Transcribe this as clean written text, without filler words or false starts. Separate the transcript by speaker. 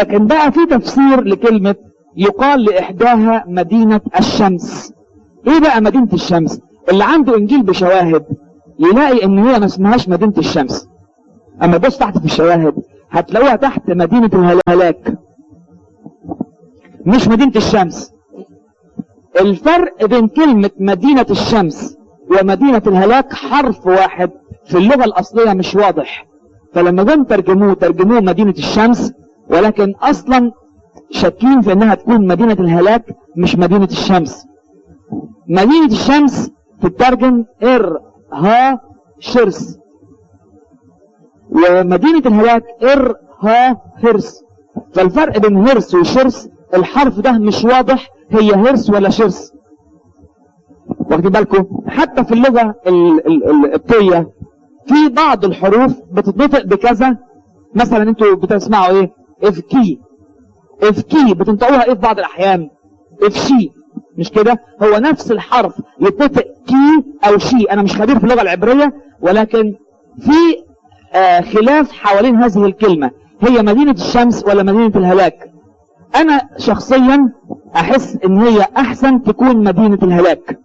Speaker 1: لكن بقى في تفسير لكلمة يقال لإحداها مدينة الشمس. ايه بقى مدينة الشمس؟ اللي عنده انجيل بشواهد يلاقي ان هي ما اسمهاش مدينة الشمس. اما بص تحت في الشواهد هتلاقوها تحت مدينة الهلاك، مش مدينة الشمس. الفرق بين كلمة مدينة الشمس ومدينة الهلاك حرف واحد في اللغة الأصلية مش واضح، فلما جم ترجموه مدينة الشمس، ولكن أصلا شاكين في أنها تكون مدينة الهلاك مش مدينة الشمس. مدينة الشمس تترجم ها شرس، ومدينة الهلاك ها هرس. فالفرق بين هرس وشرس الحرف ده مش واضح، هي هرس ولا شرس. واخدين بالكم؟ حتى في اللغة القبطية في بعض الحروف بتتنطق بكذا. مثلا انتوا بتسمعوا ايه؟ افكي بتنطقوها ايه في بعض الاحيان؟ افشي، مش كده؟ هو نفس الحرف يتنطق كي او شي. انا مش خبير في اللغة العبرية، ولكن في خلاف حوالين هذه الكلمة، هي مدينة الشمس ولا مدينة الهلاك. انا شخصيا احس ان هي احسن تكون مدينة الهلاك.